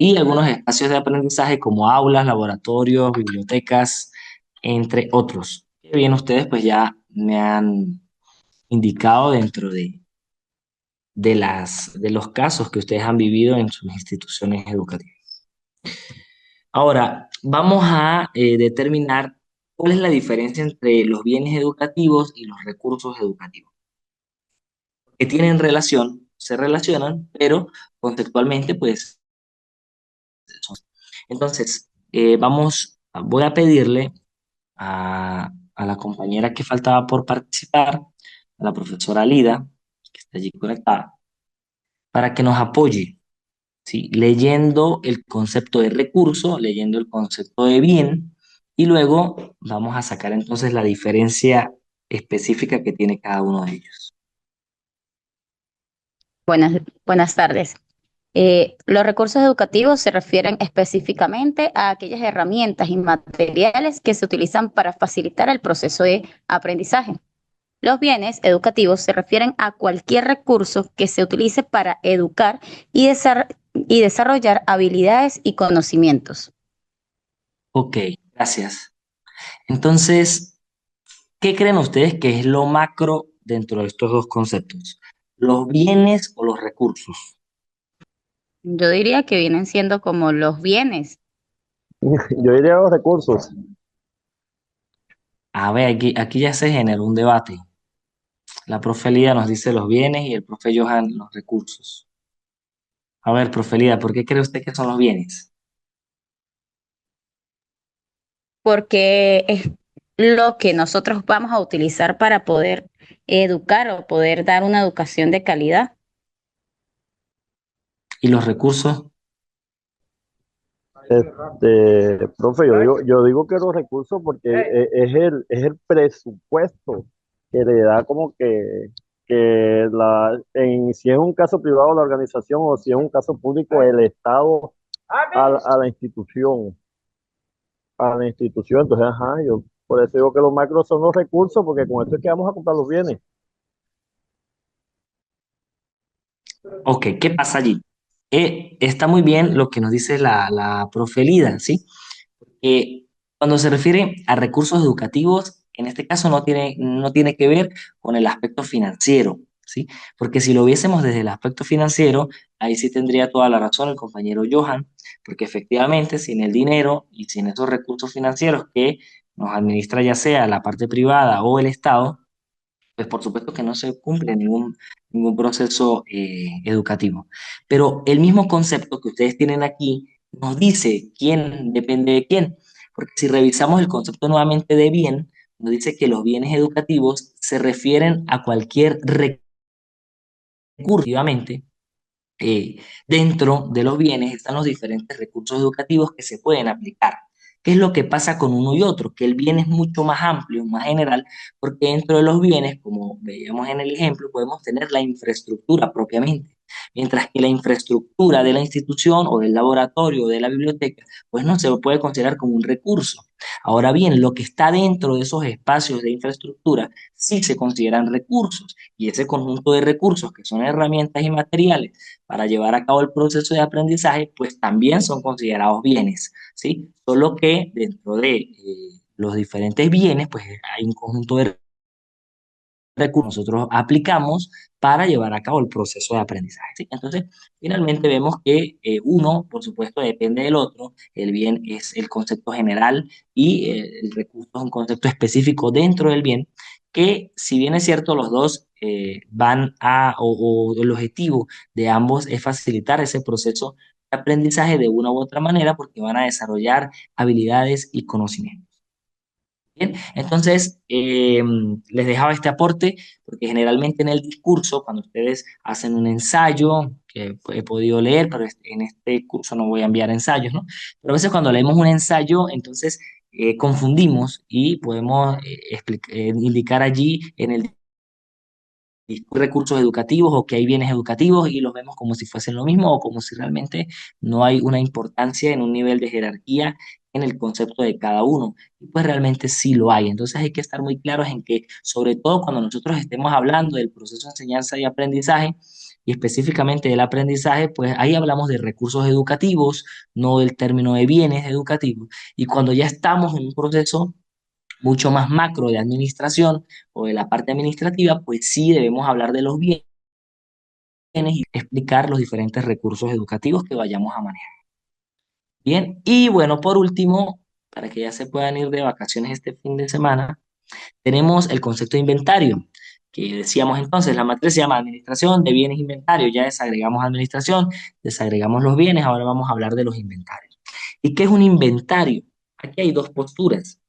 Speaker 1: Y algunos espacios de aprendizaje como aulas, laboratorios, bibliotecas, entre otros. Que bien, ustedes pues ya me han indicado dentro de los casos que ustedes han vivido en sus instituciones educativas. Ahora, vamos a determinar cuál es la diferencia entre los bienes educativos y los recursos educativos. Que tienen relación, se relacionan, pero conceptualmente, pues, son. Entonces, voy a pedirle a la compañera que faltaba por participar, a la profesora Lida, que está allí conectada, para que nos apoye, ¿sí? Leyendo el concepto de recurso, leyendo el concepto de bien, y luego vamos a sacar entonces la diferencia específica que tiene cada uno de ellos.
Speaker 4: Buenas tardes. Los recursos educativos se refieren específicamente a aquellas herramientas y materiales que se utilizan para facilitar el proceso de aprendizaje. Los bienes educativos se refieren a cualquier recurso que se utilice para educar y desarrollar habilidades y conocimientos.
Speaker 1: Ok, gracias. Entonces, ¿qué creen ustedes que es lo macro dentro de estos dos conceptos? ¿Los bienes o los recursos?
Speaker 4: Yo diría que vienen siendo como los bienes.
Speaker 2: Yo diría los recursos.
Speaker 1: A ver, aquí ya se generó un debate. La profe Lida nos dice los bienes y el profe Johan los recursos. A ver, profe Lida, ¿por qué cree usted que son los bienes?
Speaker 4: Porque es lo que nosotros vamos a utilizar para poder educar o poder dar una educación de calidad.
Speaker 1: ¿Y los recursos?
Speaker 2: Profe, yo digo que los recursos porque es el presupuesto que le da como que si es un caso privado la organización o si es un caso público el Estado a la institución, Entonces, ajá, yo por eso digo que los macros son los recursos porque con eso es que vamos a comprar los bienes.
Speaker 1: Ok, ¿qué pasa allí? Está muy bien lo que nos dice la profe Lida, ¿sí? Cuando se refiere a recursos educativos, en este caso no tiene que ver con el aspecto financiero, ¿sí? Porque si lo viésemos desde el aspecto financiero, ahí sí tendría toda la razón el compañero Johan, porque efectivamente sin el dinero y sin esos recursos financieros que nos administra ya sea la parte privada o el Estado, pues por supuesto que no se cumple ningún proceso educativo. Pero el mismo concepto que ustedes tienen aquí nos dice quién depende de quién, porque si revisamos el concepto nuevamente de bien, nos dice que los bienes educativos se refieren a cualquier recurso, efectivamente, dentro de los bienes están los diferentes recursos educativos que se pueden aplicar. ¿Qué es lo que pasa con uno y otro? Que el bien es mucho más amplio, más general, porque dentro de los bienes, como veíamos en el ejemplo, podemos tener la infraestructura propiamente, mientras que la infraestructura de la institución o del laboratorio o de la biblioteca, pues no se puede considerar como un recurso. Ahora bien, lo que está dentro de esos espacios de infraestructura sí se consideran recursos, y ese conjunto de recursos, que son herramientas y materiales, para llevar a cabo el proceso de aprendizaje, pues también son considerados bienes, ¿sí? Solo que dentro de los diferentes bienes, pues hay un conjunto de recursos que nosotros aplicamos para llevar a cabo el proceso de aprendizaje, ¿sí? Entonces, finalmente vemos que uno, por supuesto, depende del otro. El bien es el concepto general y el recurso es un concepto específico dentro del bien, que si bien es cierto, los dos o el objetivo de ambos es facilitar ese proceso de aprendizaje de una u otra manera porque van a desarrollar habilidades y conocimientos. Bien, entonces les dejaba este aporte porque generalmente en el discurso, cuando ustedes hacen un ensayo, que he podido leer, pero en este curso no voy a enviar ensayos, ¿no? Pero a veces cuando leemos un ensayo, entonces confundimos y podemos indicar allí en el recursos educativos o que hay bienes educativos y los vemos como si fuesen lo mismo o como si realmente no hay una importancia en un nivel de jerarquía en el concepto de cada uno. Y pues realmente sí lo hay. Entonces hay que estar muy claros en que, sobre todo cuando nosotros estemos hablando del proceso de enseñanza y aprendizaje, y específicamente del aprendizaje, pues ahí hablamos de recursos educativos, no del término de bienes educativos. Y cuando ya estamos en un proceso mucho más macro de administración o de la parte administrativa, pues sí debemos hablar de los bienes y explicar los diferentes recursos educativos que vayamos a manejar. Bien, y bueno, por último, para que ya se puedan ir de vacaciones este fin de semana, tenemos el concepto de inventario, que decíamos entonces, la materia se llama administración de bienes e inventarios, ya desagregamos administración, desagregamos los bienes, ahora vamos a hablar de los inventarios. ¿Y qué es un inventario? Aquí hay dos posturas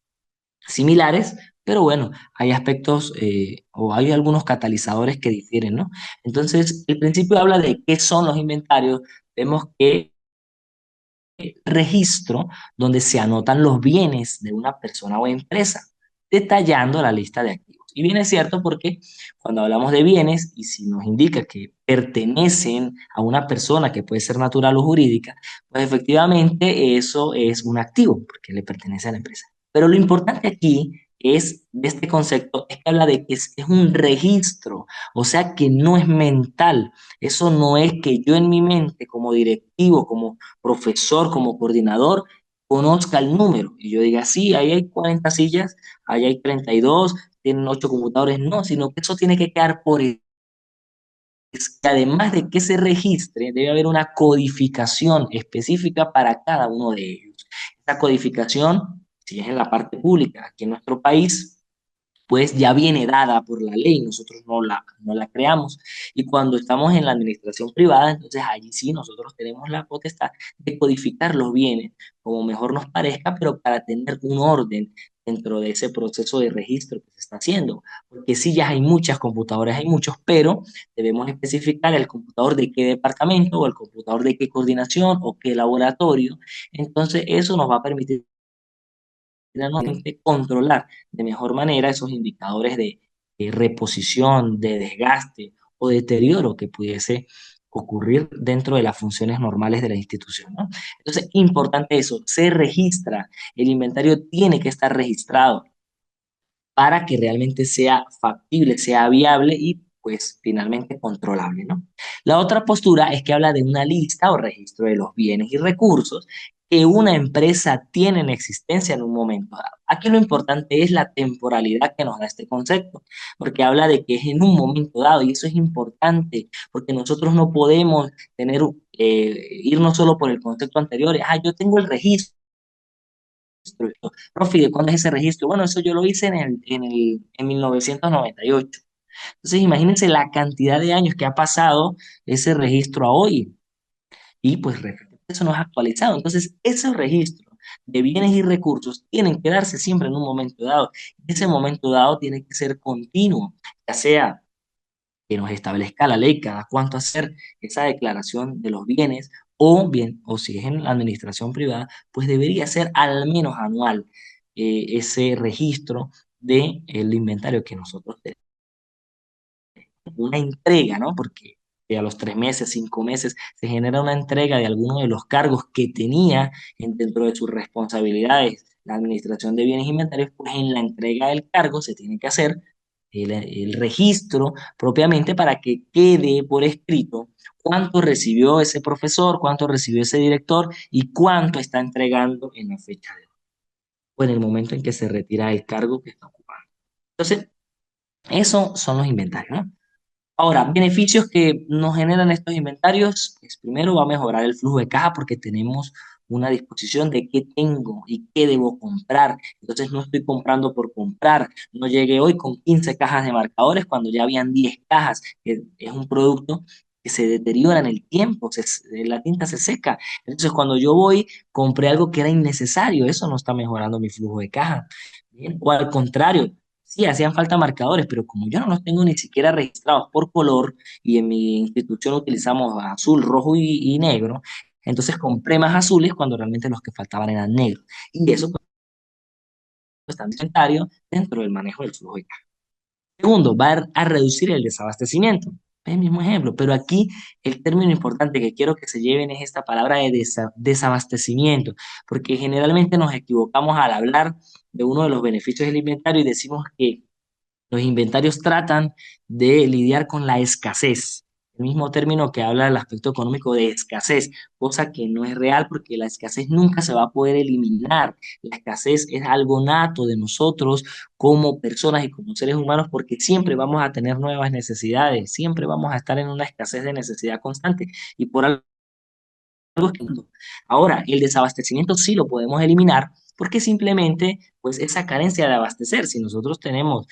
Speaker 1: similares, pero bueno, hay aspectos o hay algunos catalizadores que difieren, ¿no? Entonces, el principio habla de qué son los inventarios. Vemos que registro donde se anotan los bienes de una persona o empresa, detallando la lista de activos. Y bien es cierto porque cuando hablamos de bienes y si nos indica que pertenecen a una persona que puede ser natural o jurídica, pues efectivamente eso es un activo porque le pertenece a la empresa. Pero lo importante aquí es de este concepto es que habla de que es un registro, o sea que no es mental. Eso no es que yo en mi mente como directivo, como profesor, como coordinador, conozca el número y yo diga, sí, ahí hay 40 sillas, ahí hay 32, tienen 8 computadores, no, sino que eso tiene que quedar por es que además de que se registre, debe haber una codificación específica para cada uno de ellos. Esta codificación, si es en la parte pública, aquí en nuestro país, pues ya viene dada por la ley, nosotros no la creamos. Y cuando estamos en la administración privada, entonces allí sí nosotros tenemos la potestad de codificar los bienes como mejor nos parezca, pero para tener un orden dentro de ese proceso de registro que se está haciendo. Porque sí, ya hay muchas computadoras, hay muchos, pero debemos especificar el computador de qué departamento o el computador de qué coordinación o qué laboratorio. Entonces eso nos va a permitir nuevamente controlar de mejor manera esos indicadores de reposición, de desgaste o deterioro que pudiese ocurrir dentro de las funciones normales de la institución, ¿no? Entonces, importante eso, se registra, el inventario tiene que estar registrado para que realmente sea factible, sea viable y pues finalmente controlable, ¿no? La otra postura es que habla de una lista o registro de los bienes y recursos que una empresa tiene en existencia en un momento dado. Aquí lo importante es la temporalidad que nos da este concepto, porque habla de que es en un momento dado y eso es importante, porque nosotros no podemos tener, irnos solo por el concepto anterior, yo tengo el registro, profe, ¿de cuándo es ese registro? Bueno, eso yo lo hice en 1998. Entonces, imagínense la cantidad de años que ha pasado ese registro a hoy. Y pues eso no es actualizado. Entonces, esos registros de bienes y recursos tienen que darse siempre en un momento dado. Ese momento dado tiene que ser continuo, ya sea que nos establezca la ley cada cuánto hacer esa declaración de los bienes, o bien, o si es en la administración privada, pues debería ser al menos anual ese registro del inventario que nosotros tenemos. Una entrega, ¿no? Porque a los 3 meses, 5 meses, se genera una entrega de alguno de los cargos que tenía dentro de sus responsabilidades la administración de bienes e inventarios, pues en la entrega del cargo se tiene que hacer el registro propiamente para que quede por escrito cuánto recibió ese profesor, cuánto recibió ese director y cuánto está entregando en la fecha de hoy, o en el momento en que se retira el cargo que está ocupando. Entonces, esos son los inventarios, ¿no? Ahora, beneficios que nos generan estos inventarios, pues primero va a mejorar el flujo de caja porque tenemos una disposición de qué tengo y qué debo comprar. Entonces no estoy comprando por comprar. No llegué hoy con 15 cajas de marcadores cuando ya habían 10 cajas, que es un producto que se deteriora en el tiempo, la tinta se seca. Entonces cuando yo voy, compré algo que era innecesario, eso no está mejorando mi flujo de caja. Bien, o al contrario, sí, hacían falta marcadores, pero como yo no los tengo ni siquiera registrados por color y en mi institución utilizamos azul, rojo y negro, entonces compré más azules cuando realmente los que faltaban eran negros. Y eso pues, está en inventario dentro del manejo del flujo de caja. Segundo, va a reducir el desabastecimiento. Es el mismo ejemplo, pero aquí el término importante que quiero que se lleven es esta palabra de desabastecimiento, porque generalmente nos equivocamos al hablar de uno de los beneficios del inventario y decimos que los inventarios tratan de lidiar con la escasez. mismo término que habla del aspecto económico de escasez, cosa que no es real porque la escasez nunca se va a poder eliminar. La escasez es algo nato de nosotros como personas y como seres humanos porque siempre vamos a tener nuevas necesidades, siempre vamos a estar en una escasez de necesidad constante y por algo es que no. Ahora, el desabastecimiento sí lo podemos eliminar porque simplemente, pues, esa carencia de abastecer, si nosotros tenemos,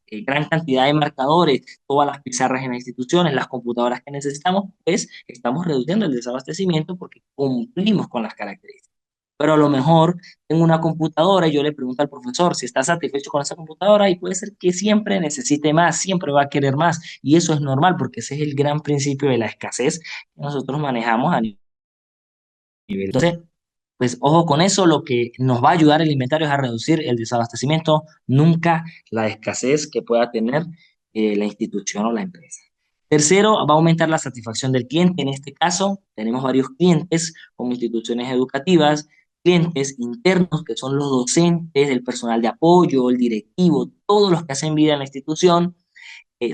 Speaker 1: gran cantidad de marcadores, todas las pizarras en las instituciones, las computadoras que necesitamos, pues, estamos reduciendo el desabastecimiento porque cumplimos con las características. Pero a lo mejor tengo una computadora y yo le pregunto al profesor si está satisfecho con esa computadora y puede ser que siempre necesite más, siempre va a querer más. Y eso es normal porque ese es el gran principio de la escasez que nosotros manejamos a nivel. Entonces, pues ojo con eso, lo que nos va a ayudar el inventario es a reducir el desabastecimiento, nunca la escasez que pueda tener la institución o la empresa. Tercero, va a aumentar la satisfacción del cliente. En este caso, tenemos varios clientes como instituciones educativas, clientes internos que son los docentes, el personal de apoyo, el directivo, todos los que hacen vida en la institución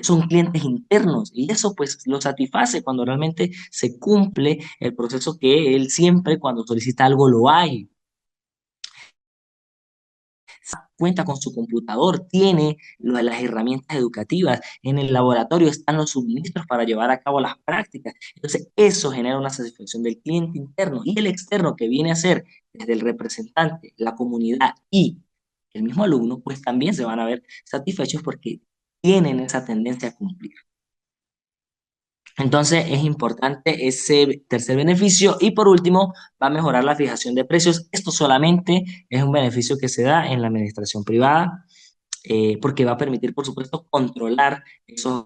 Speaker 1: son clientes internos y eso pues lo satisface cuando realmente se cumple el proceso que él siempre cuando solicita algo lo hay. Cuenta con su computador, tiene las herramientas educativas, en el laboratorio están los suministros para llevar a cabo las prácticas. Entonces, eso genera una satisfacción del cliente interno y el externo que viene a ser desde el representante, la comunidad y el mismo alumno, pues también se van a ver satisfechos porque tienen esa tendencia a cumplir. Entonces es importante ese tercer beneficio y por último va a mejorar la fijación de precios. Esto solamente es un beneficio que se da en la administración privada porque va a permitir, por supuesto, controlar esos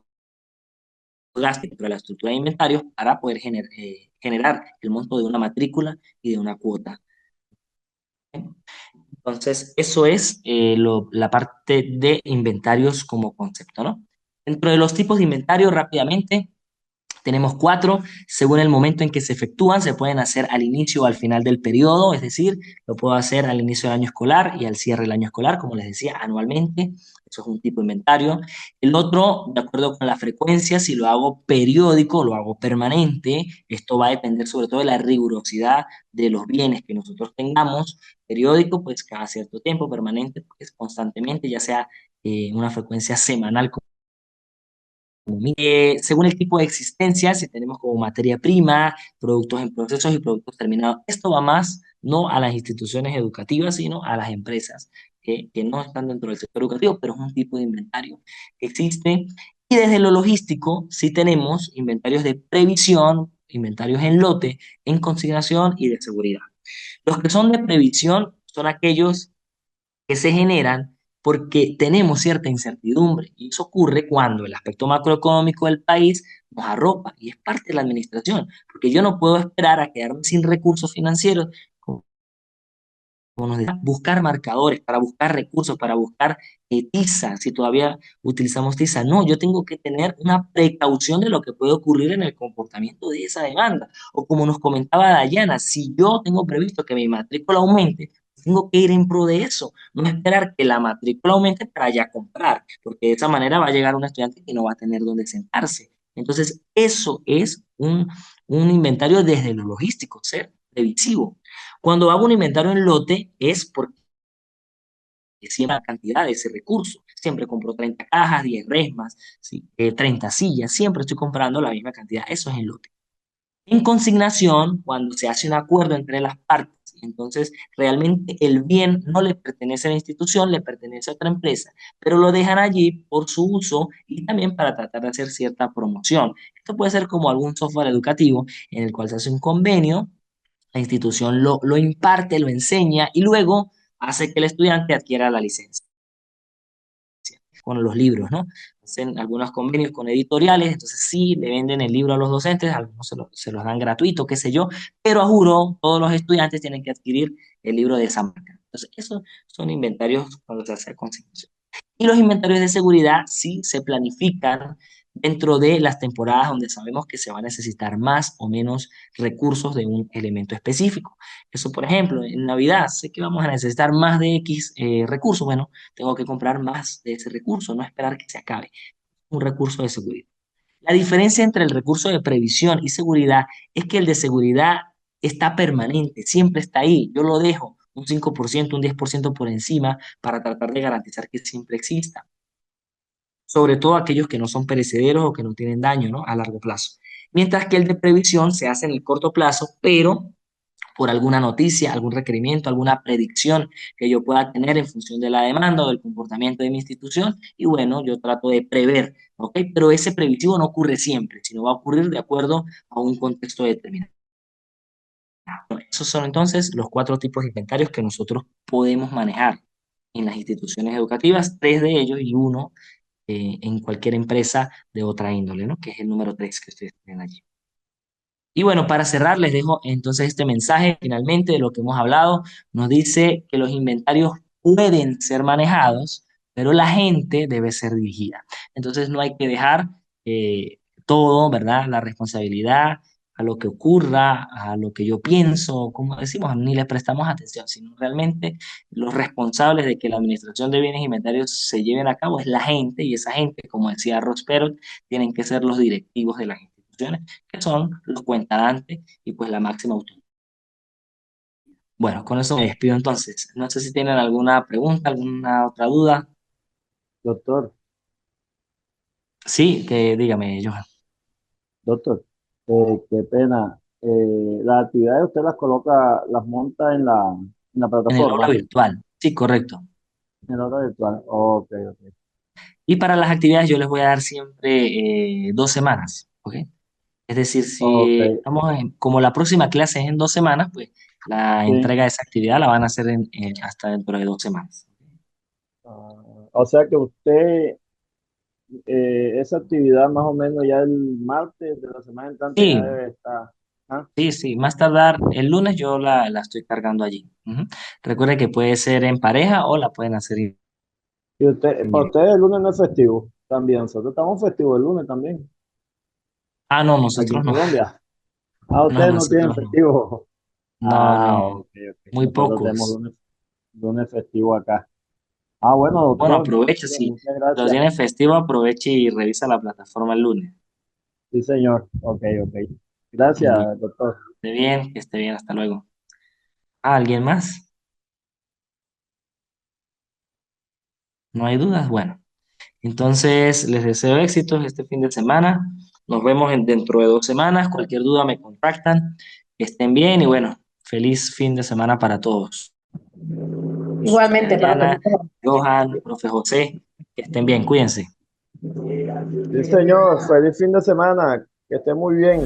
Speaker 1: gastos dentro de la estructura de inventarios para poder generar el monto de una matrícula y de una cuota. Entonces, eso es la parte de inventarios como concepto, ¿no? Dentro de los tipos de inventario, rápidamente, tenemos cuatro, según el momento en que se efectúan, se pueden hacer al inicio o al final del periodo, es decir, lo puedo hacer al inicio del año escolar y al cierre del año escolar, como les decía, anualmente. Eso es un tipo de inventario. El otro, de acuerdo con la frecuencia, si lo hago periódico, lo hago permanente. Esto va a depender sobre todo de la rigurosidad de los bienes que nosotros tengamos. Periódico, pues cada cierto tiempo, permanente, pues constantemente, ya sea una frecuencia semanal según el tipo de existencia, si tenemos como materia prima, productos en procesos y productos terminados, esto va más no a las instituciones educativas, sino a las empresas que no están dentro del sector educativo, pero es un tipo de inventario que existe. Y desde lo logístico, sí tenemos inventarios de previsión, inventarios en lote, en consignación y de seguridad. Los que son de previsión son aquellos que se generan porque tenemos cierta incertidumbre y eso ocurre cuando el aspecto macroeconómico del país nos arropa y es parte de la administración, porque yo no puedo esperar a quedarme sin recursos financieros, como nos decía, buscar marcadores, para buscar recursos, para buscar tiza, si todavía utilizamos tiza. No, yo tengo que tener una precaución de lo que puede ocurrir en el comportamiento de esa demanda. O como nos comentaba Dayana, si yo tengo previsto que mi matrícula aumente, tengo que ir en pro de eso, no esperar que la matrícula aumente para ya comprar, porque de esa manera va a llegar un estudiante que no va a tener dónde sentarse. Entonces, eso es un inventario desde lo logístico, ser previsivo. Cuando hago un inventario en lote es porque siempre la cantidad de ese recurso. Siempre compro 30 cajas, 10 resmas, ¿sí? 30 sillas, siempre estoy comprando la misma cantidad. Eso es en lote. En consignación, cuando se hace un acuerdo entre las partes, entonces realmente el bien no le pertenece a la institución, le pertenece a otra empresa, pero lo dejan allí por su uso y también para tratar de hacer cierta promoción. Esto puede ser como algún software educativo en el cual se hace un convenio, la institución lo imparte, lo enseña y luego hace que el estudiante adquiera la licencia con los libros, ¿no? Hacen algunos convenios con editoriales, entonces sí, le venden el libro a los docentes, algunos se los dan gratuito, qué sé yo, pero a juro, todos los estudiantes tienen que adquirir el libro de esa marca. Entonces, esos son inventarios cuando se hace consignación. Y los inventarios de seguridad sí se planifican dentro de las temporadas donde sabemos que se va a necesitar más o menos recursos de un elemento específico. Eso, por ejemplo, en Navidad sé que vamos a necesitar más de X recursos. Bueno, tengo que comprar más de ese recurso, no esperar que se acabe. Un recurso de seguridad. La diferencia entre el recurso de previsión y seguridad es que el de seguridad está permanente, siempre está ahí. Yo lo dejo un 5%, un 10% por encima para tratar de garantizar que siempre exista. Sobre todo aquellos que no son perecederos o que no tienen daño, ¿no? A largo plazo. Mientras que el de previsión se hace en el corto plazo, pero por alguna noticia, algún requerimiento, alguna predicción que yo pueda tener en función de la demanda o del comportamiento de mi institución. Y bueno, yo trato de prever, ¿ok? Pero ese previsivo no ocurre siempre, sino va a ocurrir de acuerdo a un contexto determinado. Esos son entonces los 4 tipos de inventarios que nosotros podemos manejar en las instituciones educativas, 3 de ellos y uno en cualquier empresa de otra índole, ¿no? Que es el número 3 que ustedes tienen allí. Y bueno, para cerrar, les dejo entonces este mensaje finalmente de lo que hemos hablado. Nos dice que los inventarios pueden ser manejados, pero la gente debe ser dirigida. Entonces no hay que dejar todo, ¿verdad? La responsabilidad a lo que ocurra, a lo que yo pienso, como decimos, ni le prestamos atención, sino realmente los responsables de que la administración de bienes e inventarios se lleven a cabo es la gente, y esa gente, como decía Ross Perot, tienen que ser los directivos de las instituciones que son los cuentadantes y pues la máxima autoridad. Bueno, con eso me despido entonces. No sé si tienen alguna pregunta, alguna otra duda.
Speaker 2: Doctor,
Speaker 1: Sí, que dígame, Johan.
Speaker 2: doctor, qué pena. Las actividades usted las coloca, las monta en la
Speaker 1: En el aula
Speaker 2: plataforma,
Speaker 1: virtual. Sí, correcto.
Speaker 2: en el hora virtual. Ok, ok.
Speaker 1: Y para las actividades yo les voy a dar siempre 2 semanas, ¿ok? Es decir,
Speaker 2: Ok,
Speaker 1: si estamos como la próxima clase es en 2 semanas, pues la
Speaker 2: sí.
Speaker 1: entrega de esa actividad la van a hacer hasta dentro de 2 semanas.
Speaker 2: O sea que usted, esa actividad más o menos ya el martes de la semana entrante ya
Speaker 1: Sí,
Speaker 2: debe estar. ¿Ah?
Speaker 1: sí, sí, más tardar el lunes yo la estoy cargando allí. Ujú. Recuerde que puede ser en pareja o la pueden hacer
Speaker 2: Y usted, para
Speaker 1: individual.
Speaker 2: ustedes el lunes no es festivo también. Nosotros estamos festivos el lunes también,
Speaker 1: Ah, no,
Speaker 2: aquí en
Speaker 1: nosotros no.
Speaker 2: Colombia. Ah,
Speaker 1: No,
Speaker 2: ustedes no tienen
Speaker 1: nosotros no.
Speaker 2: festivo.
Speaker 1: No,
Speaker 2: Ah,
Speaker 1: no,
Speaker 2: ok, ok.
Speaker 1: muy
Speaker 2: Nosotros tenemos
Speaker 1: pocos.
Speaker 2: lunes festivo acá. Ah, bueno,
Speaker 1: Bueno,
Speaker 2: doctor.
Speaker 1: aproveche,
Speaker 2: Mire,
Speaker 1: si
Speaker 2: muchas
Speaker 1: lo
Speaker 2: gracias.
Speaker 1: tiene festivo, aproveche y revisa la plataforma el lunes.
Speaker 2: Sí, señor. Ok, ok. Gracias,
Speaker 1: Bueno,
Speaker 2: doctor.
Speaker 1: que esté bien, hasta luego. Ah, ¿alguien más? ¿No hay dudas? Bueno, entonces les deseo éxitos este fin de semana. Nos vemos dentro de 2 semanas. Cualquier duda me contactan. Que estén bien y bueno, feliz fin de semana para todos.
Speaker 3: Igualmente para
Speaker 1: Diana,
Speaker 3: usted.
Speaker 1: Johan, profe José, que estén bien, cuídense.
Speaker 2: Sí, señor. Feliz fin de semana. Que esté muy bien.